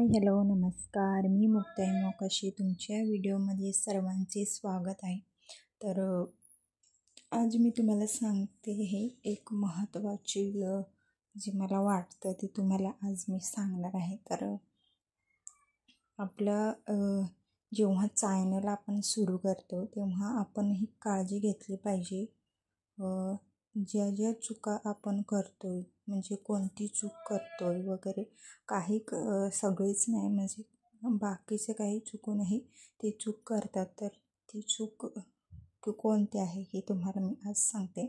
Hi hello नमस्कार, मी मुक्ताई मोकाशी तुमच्या व्हिडिओमध्ये सर्वांचे स्वागत आहे. तर आज मी तुम्हाला सांगते हे एक महत्त्वाची जे मला वाटतं ते तुम्हाला आज मी सांगणार आहे. तर आपलं जेव्हा चॅनल आपण सुरू करतो तेव्हा आपण ही काळजी घेतली पाहिजे. ज्या ज्या चुका आपण करतोय, म्हणजे कोणती चूक करतोय वगैरे काही सगळीच नाही, म्हणजे बाकीचे काही चुकूनही ती चूक करतात. तर ती चूक कोणती आहे हे तुम्हाला मी आज सांगते.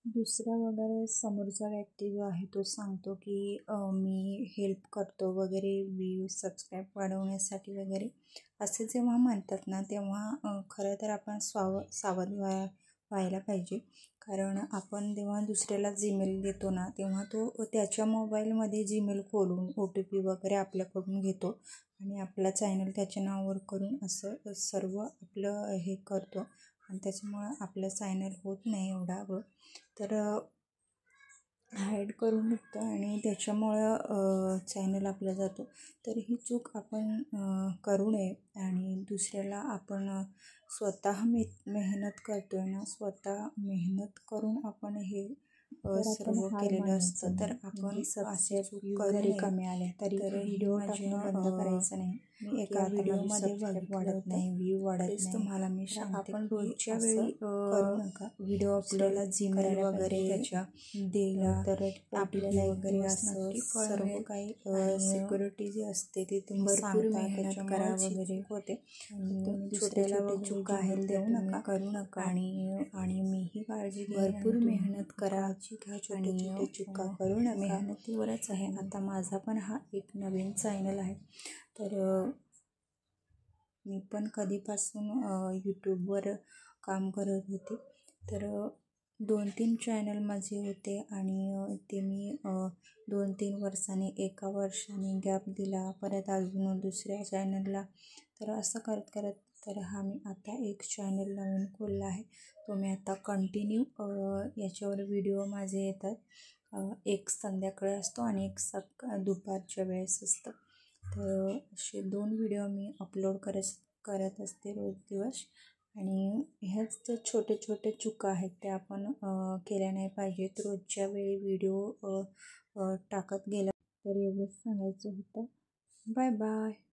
दुसरा वगैरे समोरचा व्यक्ती जो आहे तो सांगतो की मी हेल्प करतो वगैरे, व्ह्यू सबस्क्राईब वाढवण्यासाठी वगैरे, असे जेव्हा म्हणतात ना तेव्हा खरं तर आपण सावध व्हायला पाहिजे. कारण आपण जेव्हा दुसऱ्याला जीमेल देतो ना तेव्हा तो त्याच्या मोबाईलमध्ये जीमेल खोलून OTP वगैरे आपल्याकडून घेतो आणि आपला चॅनल त्याच्या नावावर करून असं सर्व आपलं हे करतो आणि त्याच्यामुळं आपलं चॅनल होत नाही एवढा तर हाईड करून निघतो आणि त्याच्यामुळं चॅनल आपला जातो. तर ही चूक आपण करू नये आणि दुसऱ्याला आपण स्वतः मेहनत करतो आहे ना, स्वतः मेहनत करून आपण हे सर्व केलेलं असतं. तर आपण असे चूक करू कमी आले तरी व्हिडिओ टाकणं बंद करायचं नाही. मी एका व्हिडिओमध्ये वाढत नाही, व्ह्यू वाढत नाही, तुम्हाला मी सांगते. आपण रोजच्या वेळी करू नका. व्हिडिओ आपल्याला जीमेल वगैरे त्याच्या दिला तर आपल्याला वगैरे असं सर्व काही सिक्युरिटी जी असते ती तुम्ही भरपूर मेहनत करा वगैरे होते. छोट्या चुका आहेत देऊ नका, करू नका आणि मीही काळजी घ्या, भरपूर मेहनत करा, छोट्या चुका करू नका. मेहनतीवरच आहे. आता माझा पण हा एक नवीन चॅनल आहे. तर मी पण कधीपासून यूट्यूबवर काम करत होते. तर 2-3 चॅनल माझे होते आणि ते मी 2-3 वर्षांनी, 1 वर्षाने गॅप दिला, परत अजून दुसऱ्या चॅनलला. तर असं करत करत तर मी आता एक चॅनल नवीन खोलला आहे. तो मी आता कंटिन्यू याच्यावर व्हिडिओ माझे येतात. एक संध्याकाळी असतो आणि एक दुपारच्या वेळेस असतं. तर असे 2 व्हिडिओ मी अपलोड करत असते रोज दिवस. आणि ह्याच ज्या छोटे चुका आहेत त्या आपण केल्या नाही पाहिजेत. रोजच्या वेळी व्हिडिओ टाकत गेलं तर एवढंच सांगायचं होतं. Bye bye.